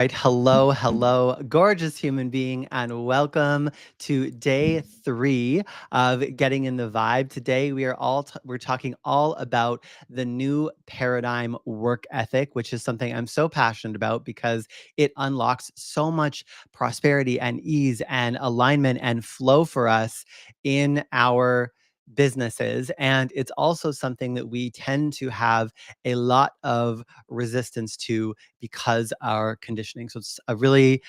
Right. Hello, hello, gorgeous human being, and welcome to day 3 of Getting in the Vibe. Today, we're talking all about the new paradigm work ethic, which is something I'm so passionate about because it unlocks so much prosperity and ease and alignment and flow for us in our businesses. And it's also something that we tend to have a lot of resistance to because our conditioning. So it's a really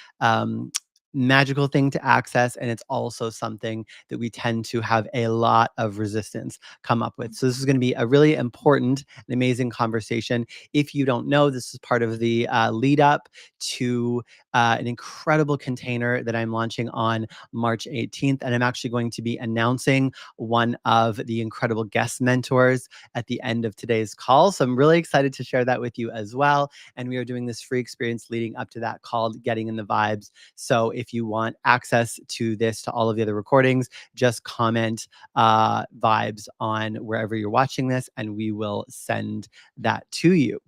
magical thing to access. And it's also something that we tend to have a lot of resistance come up with. So this is going to be a really important and amazing conversation. If you don't know, this is part of the lead up to an incredible container that I'm launching on March 18th. And I'm actually going to be announcing one of the incredible guest mentors at the end of today's call. So I'm really excited to share that with you as well. And we are doing this free experience leading up to that called Getting in the Vibes. So if you want access to this, to all of the other recordings, just comment vibes on wherever you're watching this, and we will send that to you.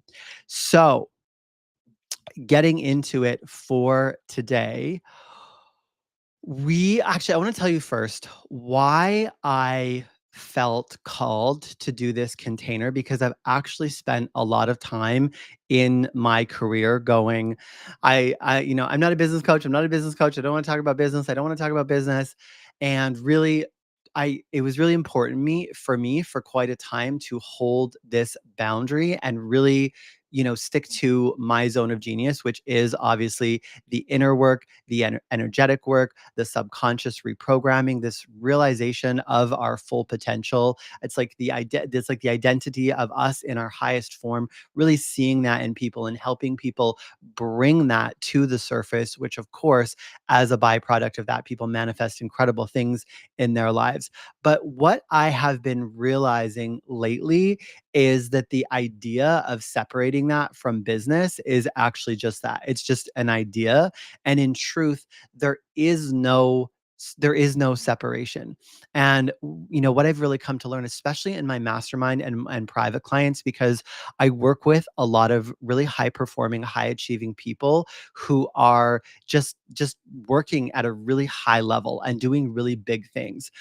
So, getting into it for today, I want to tell you first why I felt called to do this container because I've actually spent a lot of time in my career going, I'm not a business coach. I'm not a business coach. I don't want to talk about business. I don't want to talk about business. And really, it was really important for me for quite a time to hold this boundary and really, stick to my zone of genius, which is obviously the inner work, the energetic work, the subconscious reprogramming, this realization of our full potential. It's like the identity of us in our highest form, really seeing that in people and helping people bring that to the surface, which of course, as a byproduct of that, people manifest incredible things in their lives. But what I have been realizing lately is that the idea of separating that from business is actually just that. It's just an idea, and in truth, there is no separation. And what I've really come to learn, especially in my mastermind and private clients, because I work with a lot of really high performing, high achieving people who are just working at a really high level and doing really big things.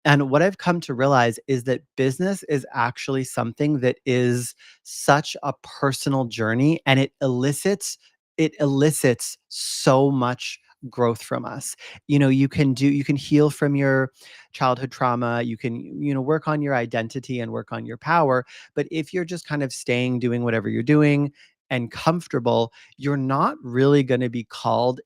And what I've come to realize is that business is actually something that is such a personal journey, and it elicits so much growth from us. You can heal from your childhood trauma, you can work on your identity and work on your power, but if you're just kind of staying doing whatever you're doing and comfortable, you're not really going to be called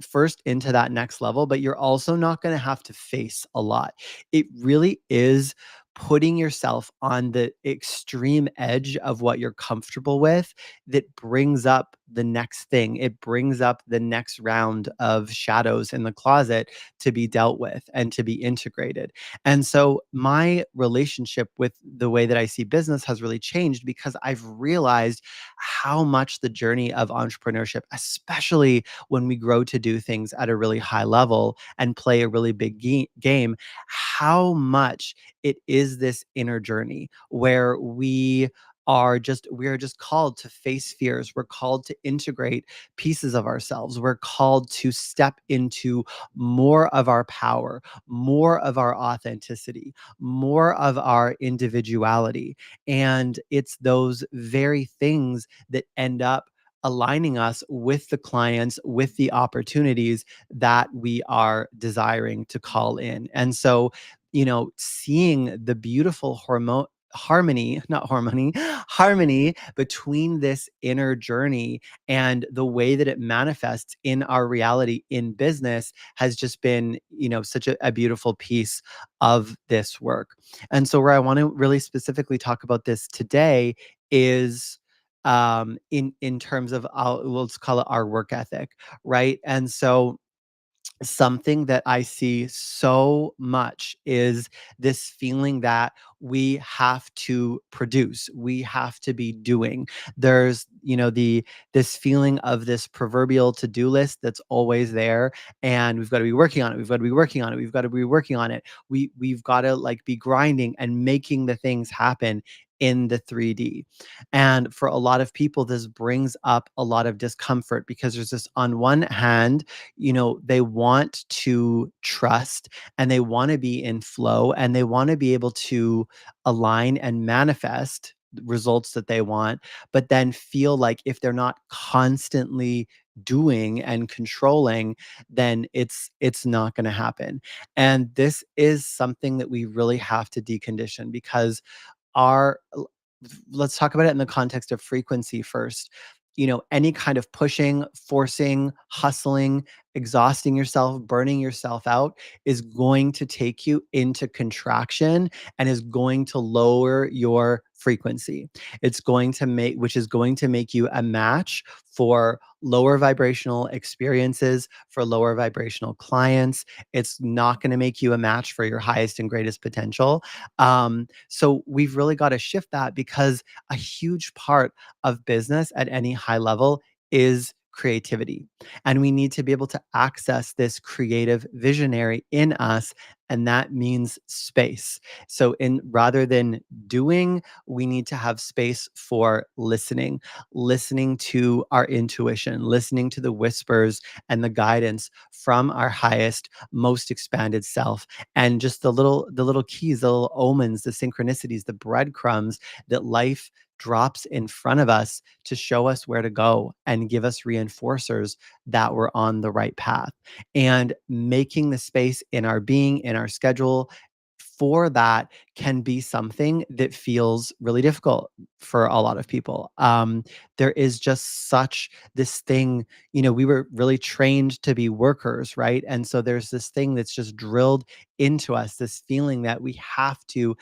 first into that next level, but you're also not going to have to face a lot. It really is putting yourself on the extreme edge of what you're comfortable with that brings up the next thing. It brings up the next round of shadows in the closet to be dealt with and to be integrated. And so my relationship with the way that I see business has really changed because I've realized how much the journey of entrepreneurship, especially when we grow to do things at a really high level and play a really big game, how much it is this inner journey where we are just called to face fears. We're called to integrate pieces of ourselves. We're called to step into more of our power, more of our authenticity, more of our individuality. And it's those very things that end up aligning us with the clients, with the opportunities that we are desiring to call in. And so, seeing the beautiful harmony between this inner journey and the way that it manifests in our reality in business has just been, such a beautiful piece of this work. And so, where I want to really specifically talk about this today is in terms of let's call it our work ethic, right? And so something that I see so much is this feeling that we have to produce, we have to be doing. There's, this feeling of this proverbial to-do list that's always there, and we've got to be working on it. We've got to be working on it. We've got to be working on it. We've got to like be grinding and making the things happen in the 3D. And for a lot of people, this brings up a lot of discomfort because there's this, on one hand, they want to trust and they want to be in flow and they want to be able to align and manifest results that they want, but then feel like if they're not constantly doing and controlling, then it's not going to happen. And this is something that we really have to decondition because our let's talk about it in the context of frequency first. Any kind of pushing, forcing, hustling, exhausting yourself, burning yourself out is going to take you into contraction and is going to lower your frequency. It's going to make, which is going to make you a match for lower vibrational experiences, for lower vibrational clients. It's not going to make you a match for your highest and greatest potential. So we've really got to shift that because a huge part of business at any high level is creativity. And we need to be able to access this creative visionary in us. And that means space. So in rather than doing, we need to have space for listening to our intuition, listening to the whispers and the guidance from our highest, most expanded self, and just the little keys, the little omens, the synchronicities, the breadcrumbs that life drops in front of us to show us where to go and give us reinforcers that we're on the right path. And making the space in our being, in our schedule, for that can be something that feels really difficult for a lot of people. There is just such this thing, we were really trained to be workers, right? And so there's this thing that's just drilled into us, this feeling that we have to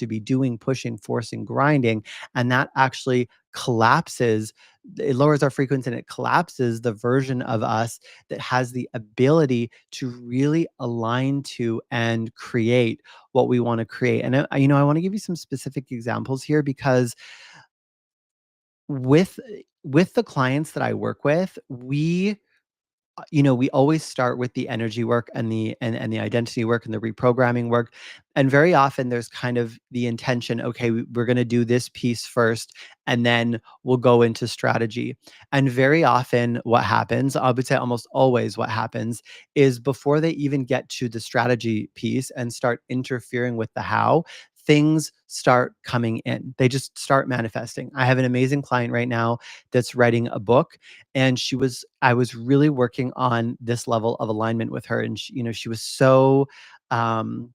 be doing, pushing, forcing, grinding. And that actually collapses, it lowers our frequency and it collapses the version of us that has the ability to really align to and create what we want to create. And I want to give you some specific examples here because with with the clients that I work with, we always start with the energy work and the identity work and the reprogramming work. And very often there's kind of the intention, okay, we're going to do this piece first and then we'll go into strategy. And very often what happens, I would say almost always what happens is before they even get to the strategy piece and start interfering with the how, things start coming in. They just start manifesting. I have an amazing client right now that's writing a book, and I was really working on this level of alignment with her, and she was so um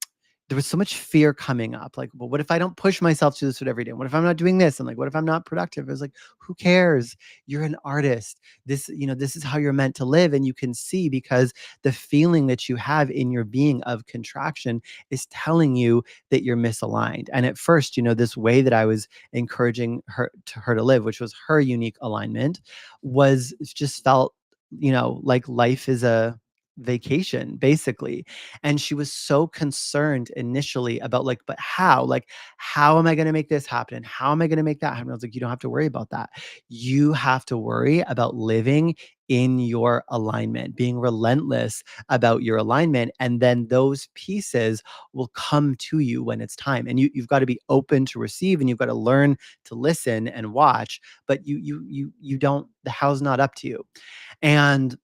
there was so much fear coming up, like, well, what if I don't push myself to this every day? What if I'm not doing this? And like, what if I'm not productive? It was like, who cares? You're an artist. This is how you're meant to live. And you can see because the feeling that you have in your being of contraction is telling you that you're misaligned. And at first, this way that I was encouraging her to live, which was her unique alignment, was just felt, like life is a vacation basically. And she was so concerned initially about, like, but how, like, how am I going to make this happen, and how am I going to make that happen? I was like, you don't have to worry about that. You have to worry about living in your alignment, being relentless about your alignment, and then those pieces will come to you when it's time. And you've got to be open to receive, and you've got to learn to listen and watch. But you don't, the how's not up to you. And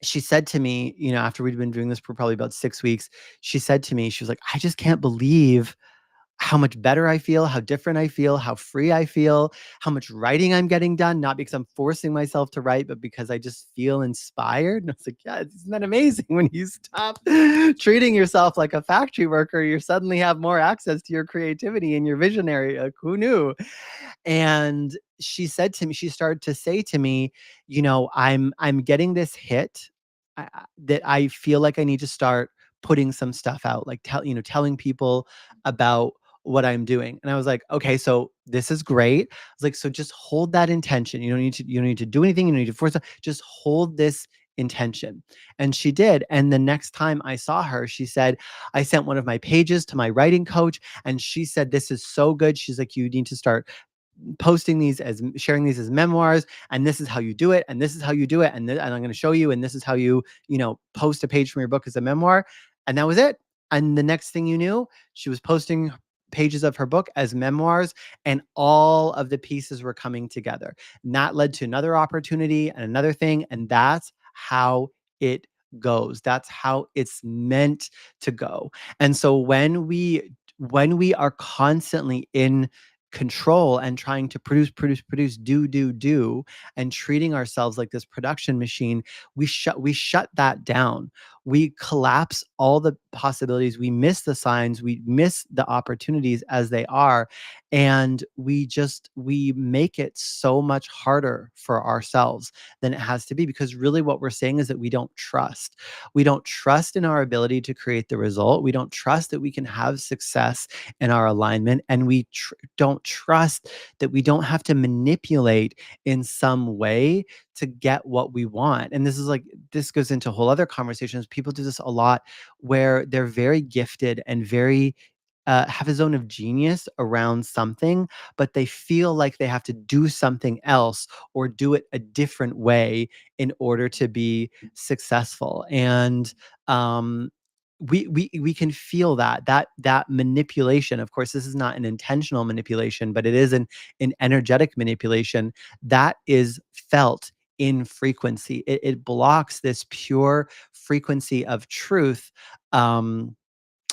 she said to me, after we'd been doing this for probably about 6 weeks, she said to me, she was like, I just can't believe how much better I feel, how different I feel, how free I feel, how much writing I'm getting done, not because I'm forcing myself to write, but because I just feel inspired. And I was like, yeah, isn't that amazing? When you stop treating yourself like a factory worker, you suddenly have more access to your creativity and your visionary. Like, who knew? And she started to say to me, I'm getting this hit, that I feel like I need to start putting some stuff out, like telling people about what I'm doing. And I was like, okay, so this is great. I was like, so just hold that intention. You don't need to do anything. You don't need to force it. Just hold this intention. And she did. And the next time I saw her, she said, I sent one of my pages to my writing coach, and she said, this is so good. She's like, you need to start posting these as sharing these as memoirs, and this is how you do it, and this is how you do it, and I'm going to show you, and this is how you post a page from your book as a memoir. And that was it. And the next thing you knew, she was posting pages of her book as memoirs, and all of the pieces were coming together. And that led to another opportunity and another thing, and that's how it goes. That's how it's meant to go. And so when we are constantly in control and trying to produce, do, and treating ourselves like this production machine, we shut that down. We collapse all the possibilities. We miss the signs. We miss the opportunities as they are, and we make it so much harder for ourselves than it has to be, because really what we're saying is that we don't trust in our ability to create the result. We don't trust that we can have success in our alignment, and don't trust that we don't have to manipulate in some way to get what we want. And this goes into whole other conversations. People do this a lot, where they're very gifted and very have a zone of genius around something, but they feel like they have to do something else or do it a different way in order to be successful. And we can feel that manipulation. Of course, this is not an intentional manipulation, but it is an energetic manipulation that is felt in frequency. It blocks this pure frequency of truth.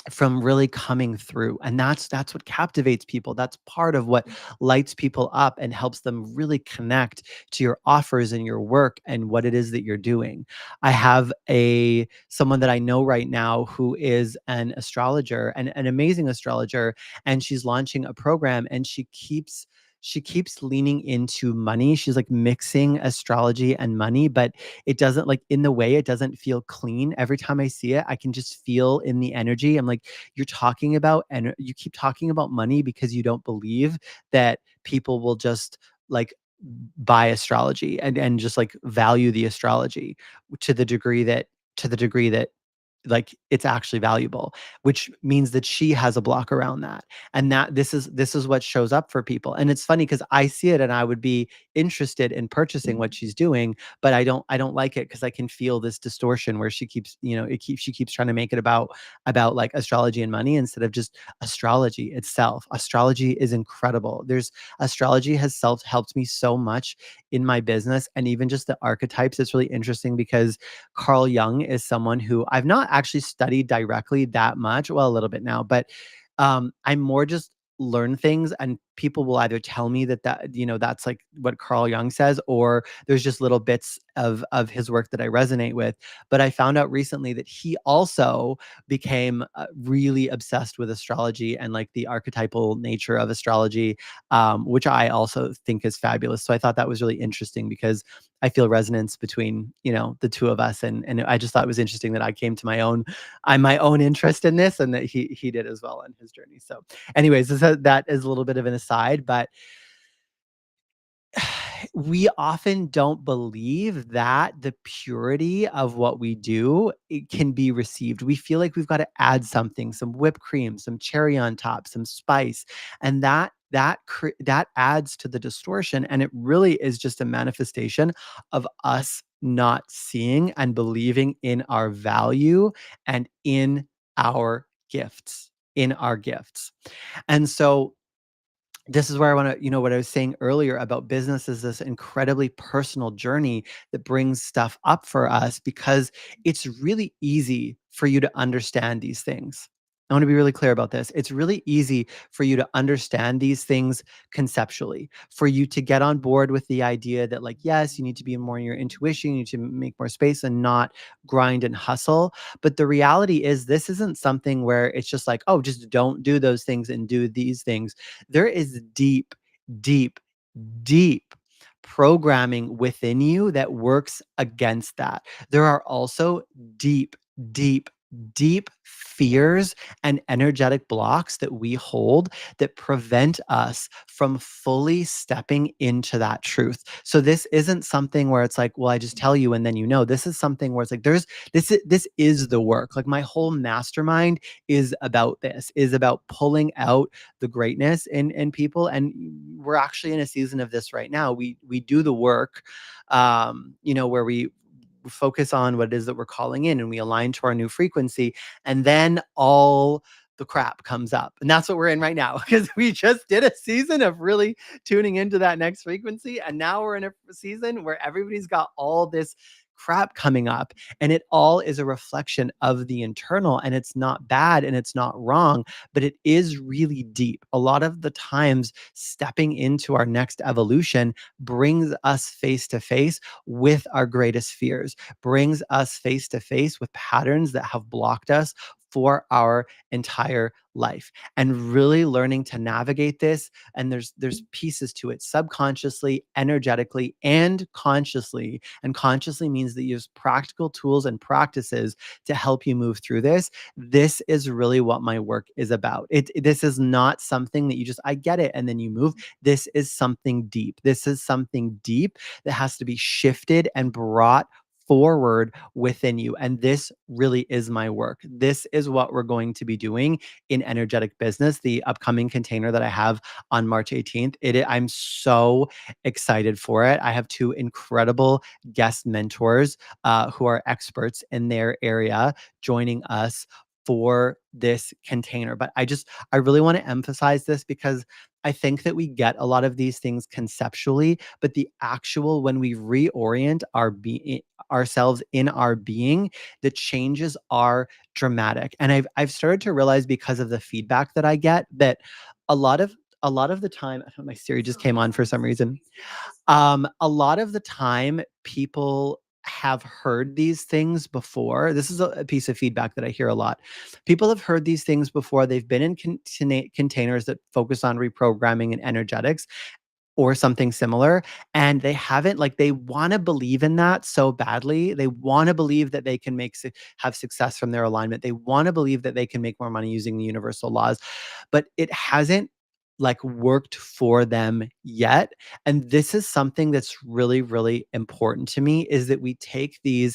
From really coming through, and that's what captivates people. That's part of what lights people up and helps them really connect to your offers and your work and what it is that you're doing. I have a someone that I know right now who is an astrologer, and an amazing astrologer, and she's launching a program, and she keeps leaning into money. She's like mixing astrology and money, but it doesn't, like, in the way, it doesn't feel clean. Every time I see it, I can just feel in the energy. I'm like, you're talking about, and you keep talking about money because you don't believe that people will just, like, buy astrology and just, like, value the astrology to the degree that like it's actually valuable, which means that she has a block around that. And that this is what shows up for people. And it's funny because I see it and I would be interested in purchasing what she's doing, but I don't like it because I can feel this distortion where she keeps trying to make it about like astrology and money instead of just astrology itself. Astrology is incredible. There's Astrology has self helped me so much in my business, and even just the archetypes. It's really interesting because Carl Jung is someone who I've not actually studied directly that much. Well, a little bit now, but I'm more just learn things, and people will either tell me that's like what Carl Jung says, or there's just little bits of his work that I resonate with. But I found out recently that he also became really obsessed with astrology and like the archetypal nature of astrology, which I also think is fabulous. So I thought that was really interesting because I feel resonance between, the two of us. And I just thought it was interesting that I came to my own interest in this, and that he did as well on his journey. So anyways, that is a little bit of an aside, but we often don't believe that the purity of what we do, it can be received. We feel like we've got to add something, some whipped cream, some cherry on top, some spice, and that adds to the distortion. And it really is just a manifestation of us not seeing and believing in our value and in our gifts. And so this is where I want to, what I was saying earlier about business is this incredibly personal journey that brings stuff up for us because it's really easy for you to understand these things. I want to be really clear about this. It's really easy for you to understand these things conceptually, for you to get on board with the idea that, like, yes, you need to be more in your intuition, you need to make more space and not grind and hustle. But the reality is, this isn't something where it's just like, oh, just don't do those things and do these things. There is deep, deep, deep programming within you that works against that. There are also deep, deep, deep fears and energetic blocks that we hold that prevent us from fully stepping into that truth. So this isn't something where it's like, well, I just tell you and then this is something where it's like this is the work. Like, my whole mastermind is about pulling out the greatness in people. And we're actually in a season of this right now. We do the work, where we focus on what it is that we're calling in, and we align to our new frequency, and then all the crap comes up. And that's what we're in right now because we just did a season of really tuning into that next frequency. And now we're in a season where everybody's got all this crap coming up, and it all is a reflection of the internal, and it's not bad and it's not wrong, but it is really deep. A lot of the times stepping into our next evolution brings us face to face with our greatest fears, brings us face to face with patterns that have blocked us for our entire life, and really learning to navigate this. And there's pieces to it, subconsciously, energetically, and consciously. And consciously means that you use practical tools and practices to help you move through this. This is really what my work is about. This is not something that you just, I get it, and then you move. This is something deep. This is something deep that has to be shifted and brought forward within you. And this really is my work. This is what we're going to be doing in Energetic Business, the upcoming container that I have on March 18th. I'm so excited for it. I have two incredible guest mentors who are experts in their area joining us for this container. But I really want to emphasize this because I think that we get a lot of these things conceptually, but the actual, when we reorient ourselves in our being, the changes are dramatic. And I've started to realize, because of the feedback that I get, that a lot of a lot of the time, I don't know, my Siri just came on for some reason. A lot of the time, people have heard these things before. This is a piece of feedback that I hear a lot. People have heard these things before. They've been in containers that focus on reprogramming and energetics or something similar, and they haven't, like, they want to believe in that so badly. They want to believe that they can have success from their alignment. They want to believe that they can make more money using the universal laws, but it hasn't, like, worked for them yet. And this is something that's really, really important to me, is that we take the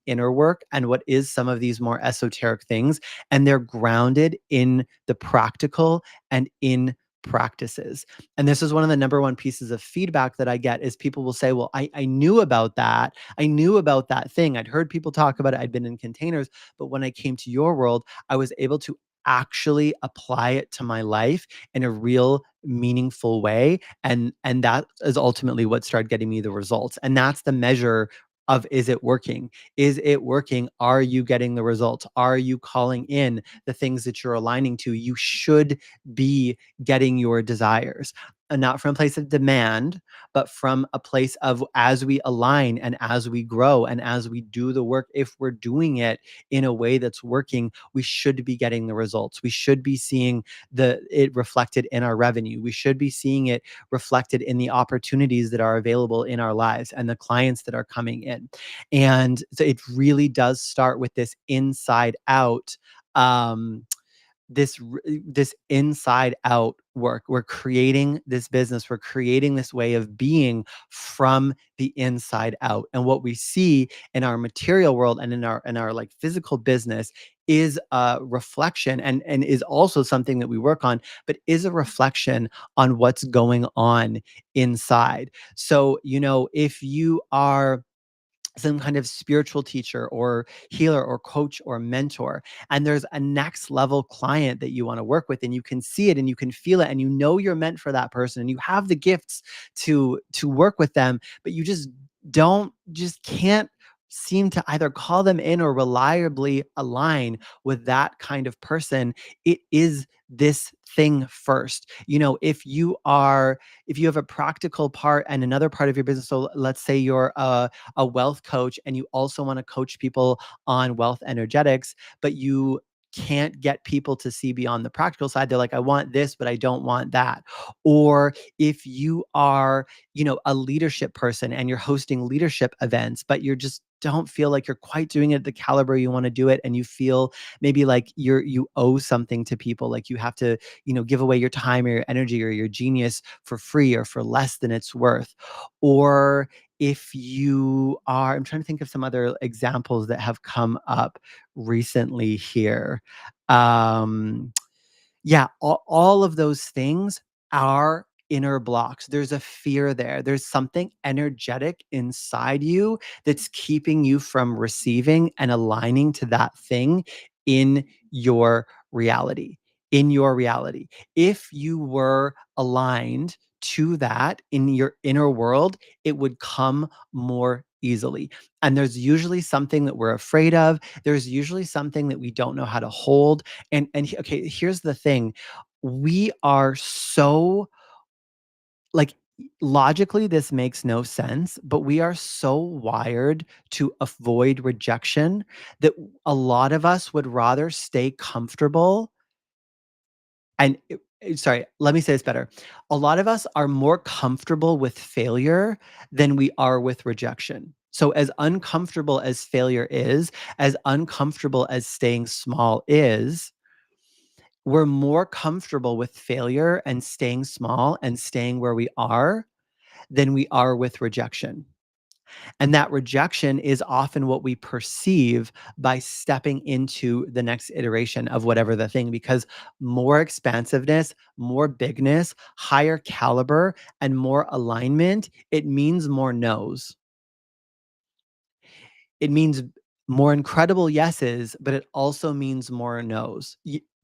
inner work and what is some of these more esoteric things, and they're grounded in the practical and in practices. And this is one of the number one pieces of feedback that I get, is people will say, well, I knew about that. I knew about that thing. I'd heard people talk about it. I'd been in containers, but when I came to your world, I was able to actually apply it to my life in a real meaningful way, and that is ultimately what started getting me the results. And that's the measure of, is it working? Is it working? Are you getting the results? Are you calling in the things that you're aligning to? You should be getting your desires, and not from a place of demand, but from a place of, as we align and as we grow and as we do the work, if we're doing it in a way that's working, we should be getting the results. We should be seeing it reflected in our revenue. We should be seeing it reflected in the opportunities that are available in our lives and the clients that are coming in. And so it really does start with this inside out, um this inside out work. We're creating this business, we're creating this way of being from the inside out. And what we see in our material world and in our like physical business is a reflection, and is also something that we work on, but is a reflection on what's going on inside. So, if you are some kind of spiritual teacher or healer or coach or mentor, and there's a next level client that you want to work with, and you can see it and you can feel it, and you're meant for that person, and you have the gifts to work with them, but you just can't seem to either call them in or reliably align with that kind of person. It is this thing first. If you have a practical part and another part of your business, so let's say you're a wealth coach and you also want to coach people on wealth energetics, but you can't get people to see beyond the practical side. They're like, I want this, but I don't want that. Or if you are, a leadership person and you're hosting leadership events, but you're just don't feel like you're quite doing it at the caliber you want to do it, and you feel maybe like you owe something to people, like you have to, give away your time or your energy or your genius for free or for less than it's worth. Or if you are, I'm trying to think of some other examples that have come up recently here. Um, yeah, all of those things are inner blocks. There's a fear there. There's something energetic inside you that's keeping you from receiving and aligning to that thing in your reality. in your reality. If you were aligned to that in your inner world, it would come more easily. And there's usually something that we're afraid of. There's usually something that we don't know how to hold. Okay, here's the thing. We are so like logically this makes no sense, but we are so wired to avoid rejection that a lot of us would rather stay comfortable sorry, let me say this better. A lot of us are more comfortable with failure than we are with rejection. So as uncomfortable as failure is, as uncomfortable as staying small is, we're more comfortable with failure and staying small and staying where we are than we are with rejection. And that rejection is often what we perceive by stepping into the next iteration of whatever the thing, because more expansiveness, more bigness, higher caliber, and more alignment, it means more no's. It means more incredible yeses, but it also means more nos.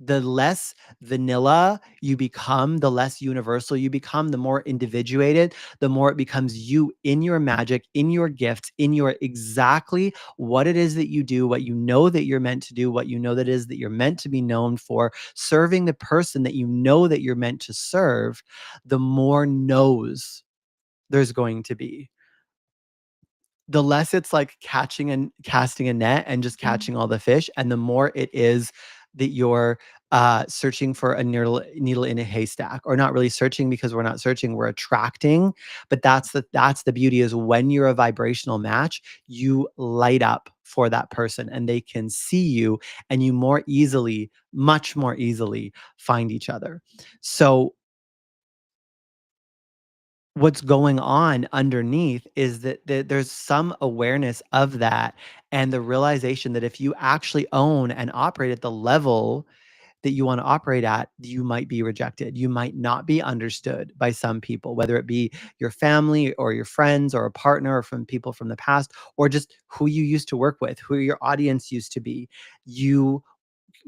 The less vanilla you become, the less universal you become, the more individuated, the more it becomes you in your magic, in your gifts, in your exactly what it is that you do, what you know that you're meant to do, what you know that is that you're meant to be known for, serving the person that you know that you're meant to serve, the more no's there's going to be. The less it's like catching and casting a net and just catching all the fish, and the more it is that you're, searching for a needle in a haystack, or not really searching because we're not searching, we're attracting, but that's the beauty is when you're a vibrational match, you light up for that person, and they can see you, and you more easily, much more easily find each other. So what's going on underneath is that there's some awareness of that, and the realization that if you actually own and operate at the level that you want to operate at, you might be rejected. You might not be understood by some people, whether it be your family or your friends or a partner or from people from the past, or just who you used to work with, who your audience used to be. You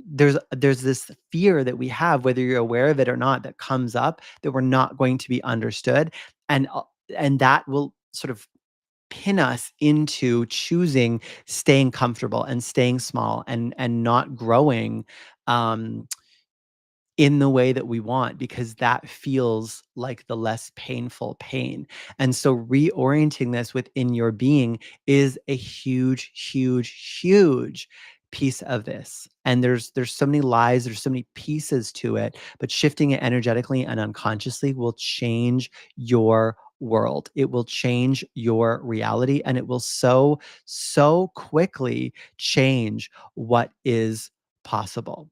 there's this fear that we have, whether you're aware of it or not, that comes up, that we're not going to be understood, and and that will sort of pin us into choosing staying comfortable and staying small and not growing, um in the way that we want, because that feels like the less painful pain. And so reorienting this within your being is a huge, huge, huge piece of this. And there's so many lies, there's so many pieces to it, but shifting it energetically and unconsciously will change your world. It will change your reality, and it will so quickly change what is possible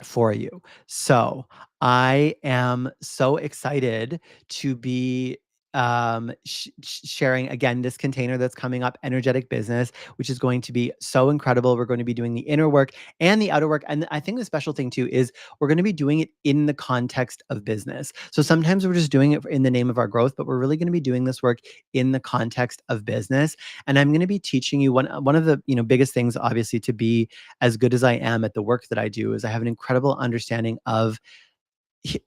for you. So I am so excited to be sharing again this container that's coming up, Energetic Business, which is going to be so incredible. We're going to be doing the inner work and the outer work. And I think the special thing too is we're going to be doing it in the context of business. So sometimes we're just doing it in the name of our growth, but we're really going to be doing this work in the context of business. And I'm going to be teaching you one of the biggest things, obviously, to be as good as I am at the work that I do is I have an incredible understanding of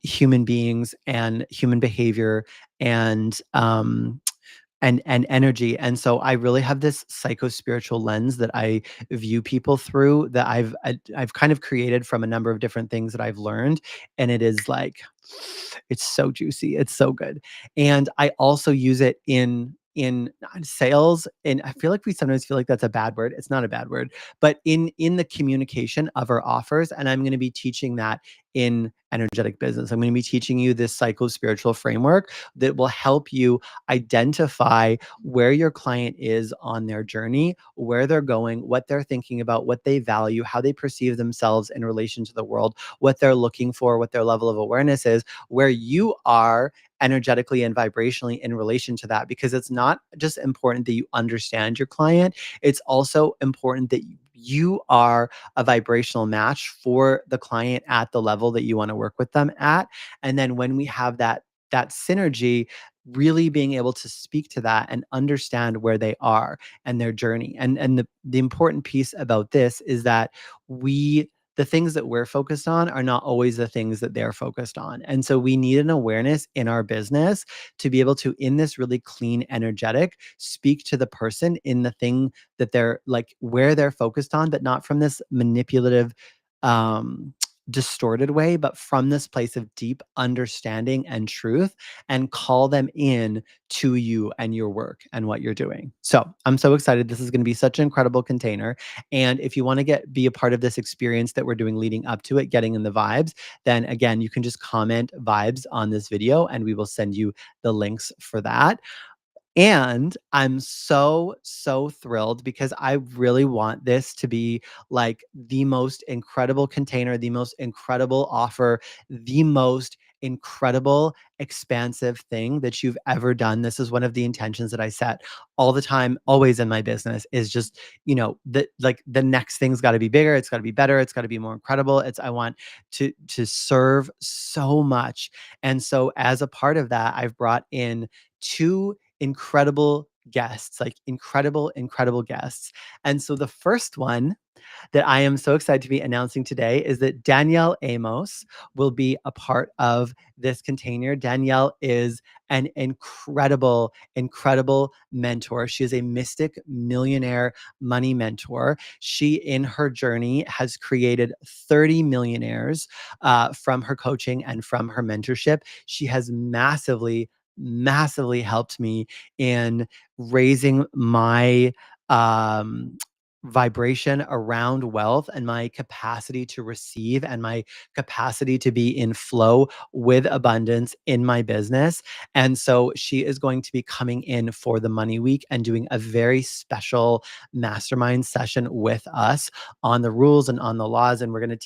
human beings and human behavior and and energy. And so I really have this psycho spiritual lens that I view people through, that I've kind of created from a number of different things that I've learned, and it is like it's so juicy, it's so good. And I also use it in sales, and I feel like we sometimes feel like that's a bad word. It's not a bad word, but in the communication of our offers. And I'm going to be teaching that in Energetic Business. I'm going to be teaching you this psycho spiritual framework that will help you identify where your client is on their journey, where they're going, what they're thinking about, what they value, how they perceive themselves in relation to the world, what they're looking for, what their level of awareness is, where you are energetically and vibrationally in relation to that. Because it's not just important that you understand your client, it's also important that you are a vibrational match for the client at the level that you want to work with them at. And then when we have that synergy, really being able to speak to that and understand where they are and their journey. And the important piece about this is that we the things that we're focused on are not always the things that they're focused on. And so we need an awareness in our business to be able to, in this really clean, energetic, speak to the person in the thing that they're like where they're focused on, but not from this manipulative, um, distorted way, but from this place of deep understanding and truth, and call them in to you and your work and what you're doing. So I'm so excited. This is going to be such an incredible container. And if you want to be a part of this experience that we're doing leading up to it, getting in the vibes, then again, you can just comment vibes on this video and we will send you the links for that. And I'm so, so thrilled because I really want this to be like the most incredible container, the most incredible offer, the most incredible, expansive thing that you've ever done. This is one of the intentions that I set all the time, always in my business is just, the next thing's got to be bigger. It's got to be better. It's got to be more incredible. I want to serve so much. And so as a part of that, I've brought in two incredible guests, like incredible, incredible guests. And so the first one that I am so excited to be announcing today is that Danielle Amos will be a part of this container. Danielle is an incredible, incredible mentor. She is a mystic millionaire money mentor. She, in her journey, has created 30 millionaires from her coaching and from her mentorship. She has massively, massively helped me in raising my um vibration around wealth and my capacity to receive and my capacity to be in flow with abundance in my business. And so she is going to be coming in for the money week and doing a very special mastermind session with us on the rules and on the laws. And we're going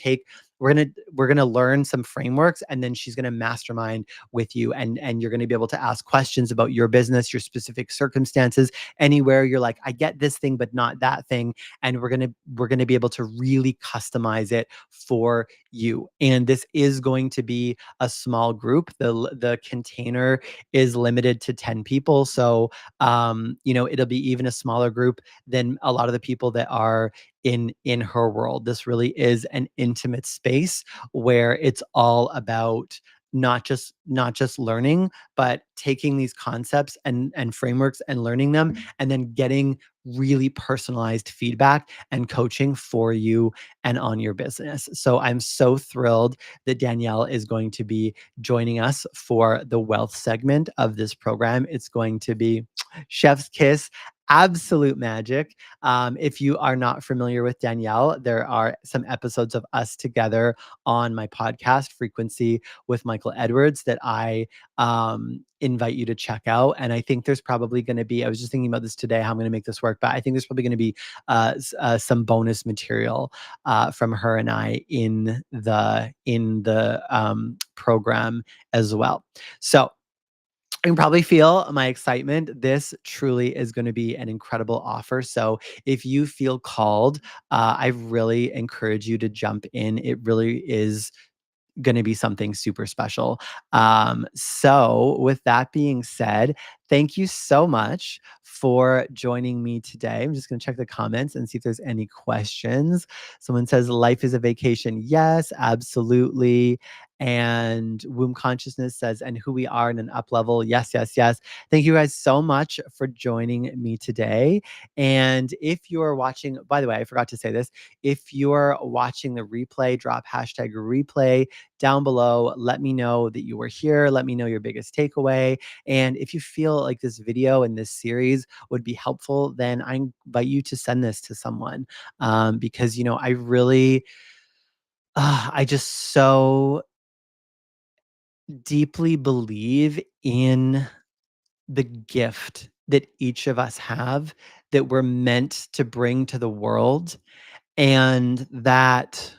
to learn some frameworks, and then she's going to mastermind with you, and you're going to be able to ask questions about your business, your specific circumstances, anywhere you're like, I get this thing but not that thing, and we're going to be able to really customize it for you. And this is going to be a small group. The container is limited to 10 people, so it'll be even a smaller group than a lot of the people that are in her world. This really is an intimate space where it's all about not just learning, but taking these concepts and frameworks and learning them, and then getting really personalized feedback and coaching for you and on your business. So I'm so thrilled that Danielle is going to be joining us for the wealth segment of this program. It's going to be chef's kiss, absolute magic. If you are not familiar with Danielle, there are some episodes of us together on my podcast, Frequency with Michael Edwards, that I invite you to check out. And I think there's probably going to be, I was just thinking about this today, how I'm going to make this work, but I think there's probably going to be some bonus material from her and I in the program as well. So you can probably feel my excitement. This truly is going to be an incredible offer. So if you feel called, I really encourage you to jump in. It really is going to be something super special. So, with that being said, thank you so much for joining me today. I'm just going to check the comments and see if there's any questions. Someone says, life is a vacation. Yes, absolutely. And Womb Consciousness says, and who we are in an up level. Yes, yes, yes. Thank you guys so much for joining me today. And if you are watching, by the way, I forgot to say this. If you're watching the replay, drop hashtag replay down below. Let me know that you were here. Let me know your biggest takeaway. And if you feel like this video and this series would be helpful, then I invite you to send this to someone, because, I really, I just so deeply believe in the gift that each of us have that we're meant to bring to the world, and that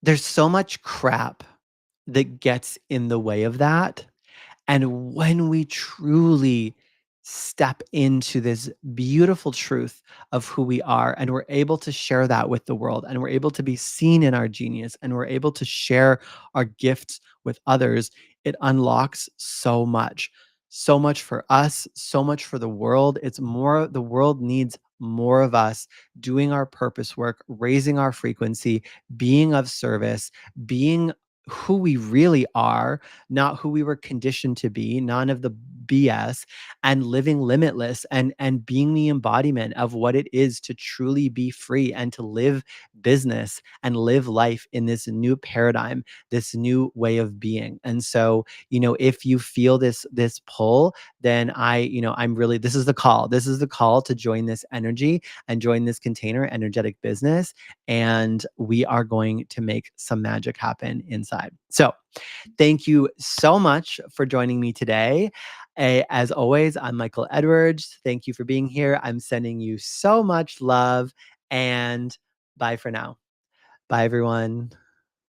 there's so much crap that gets in the way of that. And when we truly step into this beautiful truth of who we are, and we're able to share that with the world, and we're able to be seen in our genius, and we're able to share our gifts with others, it unlocks so much. so much for us, so much for the world. It's more, the world needs more of us doing our purpose work, raising our frequency, being of service, being who we really are, not who we were conditioned to be, none of the BS, and living limitless and being the embodiment of what it is to truly be free and to live business and live life in this new paradigm, this new way of being. And so, if you feel this pull, then I'm really, this is the call. This is the call to join this energy and join this container energetic business, and we are going to make some magic happen inside. So, thank you so much for joining me today. As always, I'm Michael Edwards. Thank you for being here. I'm sending you so much love, and bye for now. Bye, everyone.